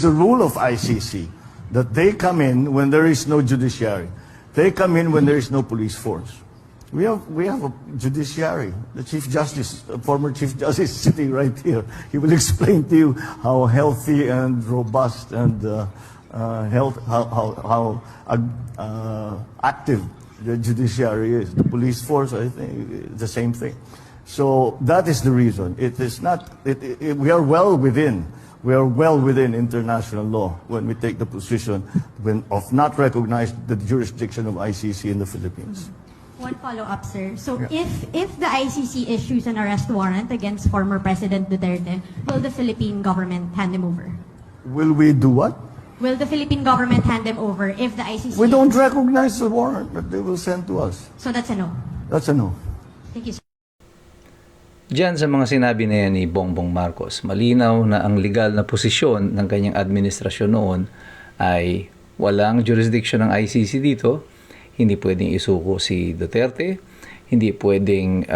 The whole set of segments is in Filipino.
It's the rule of ICC that they come in when there is no judiciary. They come in when there is no police force. We have a judiciary. The Chief Justice, former Chief Justice, sitting right here. He will explain to you how healthy and robust and how active the judiciary is. The police force, I think, the same thing. So that is the reason. It is not. We are well within. We are well within international law when we take the position of not recognize the jurisdiction of ICC in the Philippines. One follow-up, sir. So if the ICC issues an arrest warrant against former President Duterte, will the Philippine government hand him over? Will we do what? Will the Philippine government hand him over if the ICC... We don't recognize the warrant that they will send to us. So that's a no? That's a no. Thank you, sir. Diyan sa mga sinabi na yan ni Bongbong Marcos, malinaw na ang legal na posisyon ng kanyang administrasyon noon ay walang jurisdiction ng ICC dito, hindi pwedeng isuko si Duterte, hindi pwedeng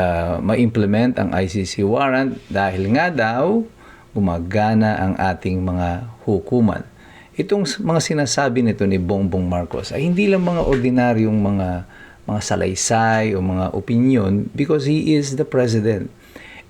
ma-implement ang ICC warrant dahil nga daw gumagana ang ating mga hukuman. Itong mga sinasabi nito ni Bongbong Marcos ay hindi lang mga ordinaryong mga salaysay o mga opinion because he is the president.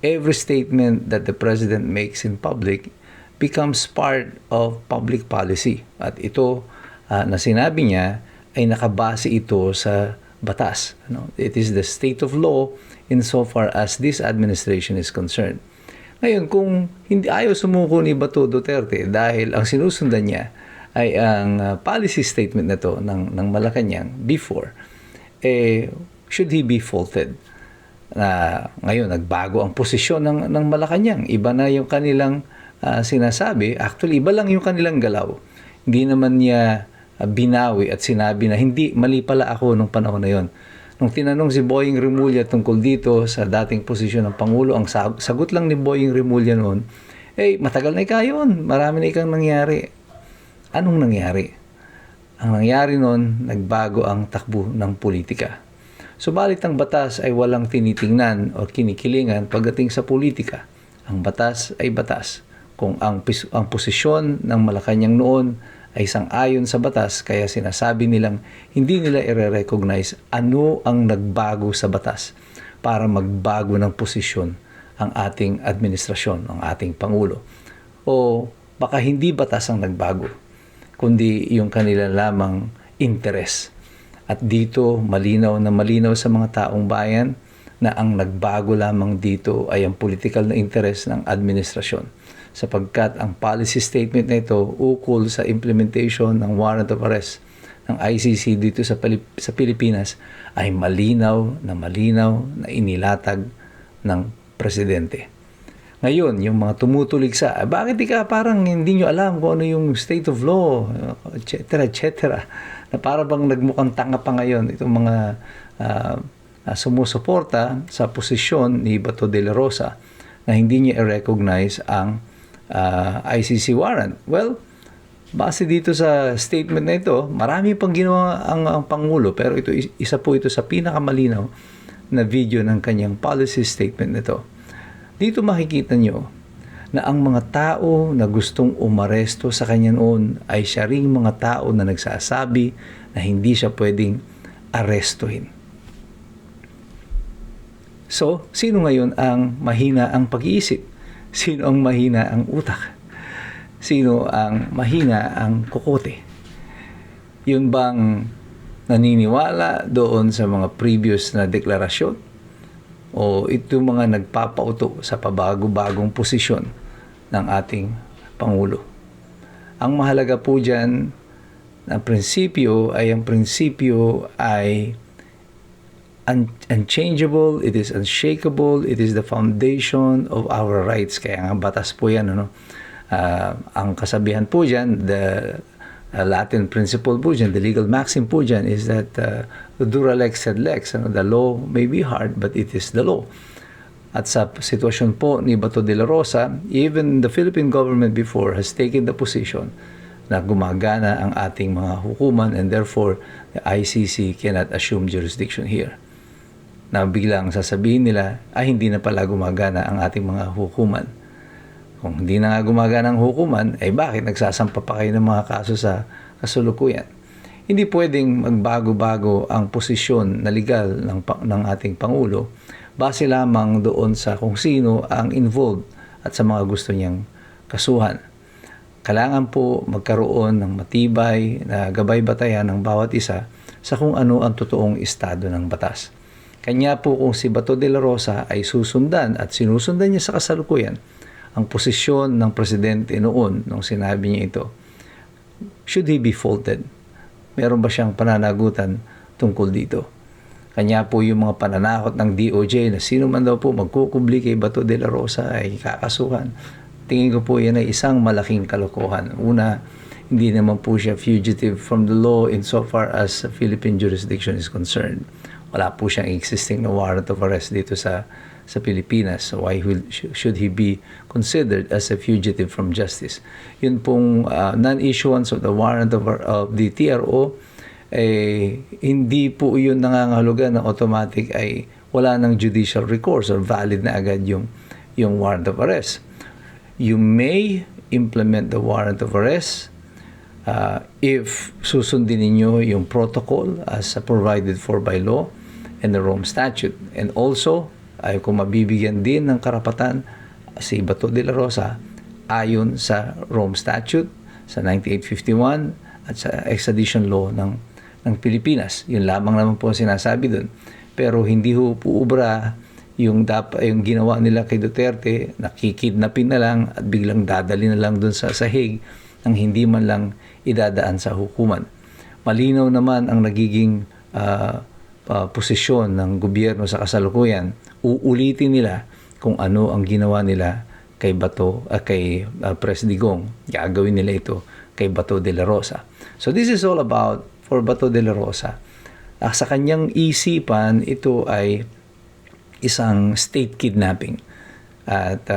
Every statement that the president makes in public becomes part of public policy. At ito na sinabi niya ay nakabase ito sa batas. It is the state of law insofar as this administration is concerned. Ngayon, kung hindi ayaw sumuko ni Bato Duterte dahil ang sinusundan niya ay ang policy statement na to ng Malacanang before, should he be faulted? Ngayon, nagbago ang posisyon ng Malacanang. Iba na yung kanilang sinasabi. Actually, iba lang yung kanilang galaw. Hindi naman niya binawi at sinabi na hindi, mali pala ako nung panahon na yon. Nung tinanong si Boying Remulla tungkol dito sa dating posisyon ng Pangulo, ang sagot lang ni Boying Remulla noon, matagal na ikayon, marami na ikang nangyari. Anong nangyari? Ang nangyari noon, nagbago ang takbo ng politika. Subalit ang batas ay walang tinitingnan o kinikilingan pagdating sa politika. Ang batas ay batas. Kung ang posisyon ng Malacanang noon ay sang-ayon sa batas, kaya sinasabi nilang hindi nila i-recognize ano ang nagbago sa batas para magbago ng posisyon ang ating administrasyon, ang ating Pangulo. O baka hindi batas ang nagbago, kundi yung kanila lamang interes. At dito, malinaw na malinaw sa mga taong bayan na ang nagbago lamang dito ay ang political na interes ng administrasyon. Sapagkat ang policy statement na ito ukol sa implementation ng warrant of arrest ng ICC dito sa Pilipinas ay malinaw na inilatag ng presidente. Ngayon, yung mga tumutulig sa, bakit parang hindi nyo alam kung ano yung state of law, etc., etc., na para bang nagmukhang tanga pa ngayon itong mga sumusuporta sa posisyon ni Bato de la Rosa na hindi niya i-recognize ang ICC warrant. Well, base dito sa statement na ito, marami pang ginawa ang Pangulo, pero isa po ito sa pinakamalinaw na video ng kanyang policy statement nito. Dito makikita nyo na ang mga tao na gustong umaresto sa kanya noon ay siya ring mga tao na nagsasabi na hindi siya pwedeng arestuhin. So, sino ngayon ang mahina ang pag-iisip? Sino ang mahina ang utak? Sino ang mahina ang kokote? Yun bang naniniwala doon sa mga previous na deklarasyon? O ito mga nagpapauto sa pabago-bagong posisyon ng ating Pangulo? Ang mahalaga po dyan, ang prinsipyo ay unchangeable, it is unshakable, it is the foundation of our rights. Kaya nga batas po yan. Ang kasabihan po dyan, the Latin principle po dyan, the legal maxim po dyan is that dura lex sed lex. The law may be hard, but it is the law. At sa sitwasyon po ni Bato de la Rosa, even the Philippine government before has taken the position na gumagana ang ating mga hukuman and therefore the ICC cannot assume jurisdiction here. Na biglang sasabihin nila ay hindi na pala gumagana ang ating mga hukuman. Kung hindi na nga gumagana ang hukuman, ay bakit nagsasampa pa kayo ng mga kaso sa kasulukuyan? Hindi pwedeng magbago-bago ang posisyon na legal ng ating Pangulo base lamang doon sa kung sino ang involved at sa mga gusto niyang kasuhan. Kailangan po magkaroon ng matibay na gabay-batayan ng bawat isa sa kung ano ang totoong estado ng batas. Kanya po kung si Bato de la Rosa ay susundan at sinusundan niya sa kasalukuyan ang posisyon ng presidente noon nung sinabi niya ito, should he be faulted? Meron ba siyang pananagutan tungkol dito? Kanya po yung mga pananakot ng DOJ na sino man daw po magkukubli kay Bato de la Rosa ay kakasuhan. Tingin ko po yan ay isang malaking kalokohan. Una, hindi naman po siya fugitive from the law insofar as Philippine jurisdiction is concerned. Wala po siyang existing na warrant of arrest dito sa Pilipinas. So why should he be considered as a fugitive from justice? Yun pong non-issuance of the warrant of the TRO, hindi po yun nangangahulugan na automatic ay wala ng judicial recourse or valid na agad yung warrant of arrest. You may implement the warrant of arrest if susundin ninyo yung protocol as provided for by law and the Rome Statute. And also, ay kung mabibigyan din ng karapatan si Bato de la Rosa ayon sa Rome Statute sa 9851 at sa extradition law ng Pilipinas. Yun lamang naman po sinasabi doon. Pero hindi ho puubra yung ginawa nila kay Duterte, nakikidnapin na lang at biglang dadali na lang doon sa sahig nang hindi man lang idadaan sa hukuman. Malinaw naman ang nagiging posisyon ng gobyerno sa kasalukuyan. Uulitin nila kung ano ang ginawa nila kay Pres Digong. Gagawin nila ito kay Bato de la Rosa. So this is all about for Bato de la Rosa. Sa kanyang isipan, ito ay isang state kidnapping. At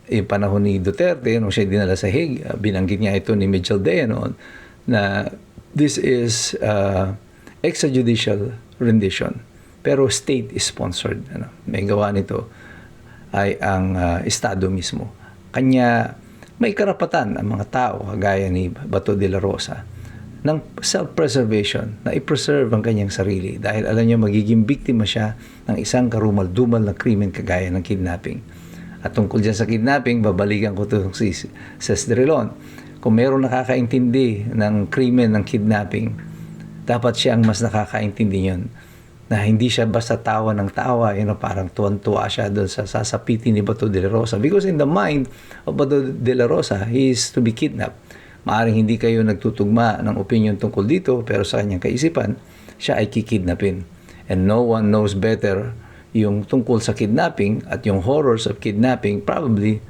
yung panahon ni Duterte, nung siya dinala sa Hague, binanggit niya ito ni Mitchell Dea noon, na this is extrajudicial rendition. Pero state is sponsored. May gawa nito ay ang Estado mismo. Kanya may karapatan ang mga tao, kagaya ni Bato de la Rosa, ng self-preservation, na i-preserve ang kanyang sarili dahil alam niya magiging biktima siya ng isang karumal-dumal na krimen kagaya ng kidnapping. At tungkol dyan sa kidnapping, babalikan ko ito si Ces Drilon. Kung meron nakakaintindi ng krimen ng kidnapping, dapat siya ang mas nakakaintindi yun. Na hindi siya basta tawa ng tawa, parang tuwan-tuwa siya doon sa sasapitin ni Bato de la Rosa. Because in the mind of Bato de la Rosa, he is to be kidnapped. Maaring hindi kayo nagtutugma ng opinion tungkol dito, pero sa kanyang kaisipan, siya ay kikidnapin. And no one knows better yung tungkol sa kidnapping at yung horrors of kidnapping, probably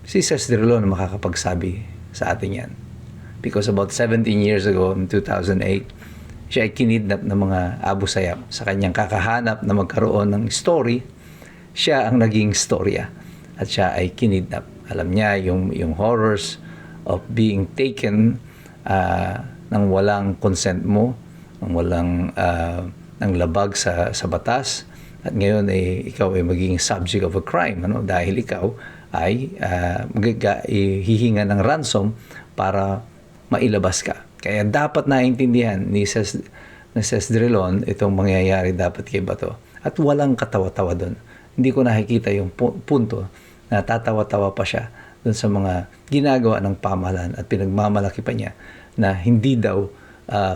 si Ces Drilon na makakapagsabi sa atin yan. Because about 17 years ago, in 2008, siya ay kinidnap ng mga Abu Sayyaf. Sa kanyang kakahanap na magkaroon ng story, siya ang naging storya. At siya ay kinidnap. Alam niya yung horrors of being taken ng walang consent mo, ng walang ng labag sa batas. At ngayon ikaw ay magiging subject of a crime, dahil ikaw ay hihinga ng ransom para mailabas ka. Kaya dapat naintindihan ni Ces Drilon itong mangyayari dapat kay Bato. At walang katawa-tawa doon. Hindi ko nakikita yung punto na tatawa-tawa pa siya doon sa mga ginagawa ng pamahalaan at pinagmamalaki pa niya na hindi daw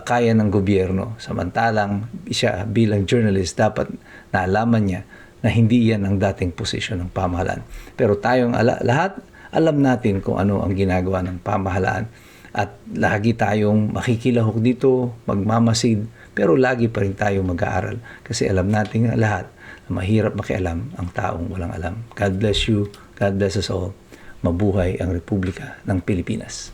kaya ng gobyerno. Samantalang siya bilang journalist dapat naalaman niya na hindi yan ang dating posisyon ng pamahalaan. Pero tayong lahat alam natin kung ano ang ginagawa ng pamahalaan. At lagi tayong makikilahok dito, magmamasid, pero lagi pa rin tayong mag-aaral. Kasi alam natin lahat na mahirap makialam ang taong walang alam. God bless you. God bless us all. Mabuhay ang Republika ng Pilipinas.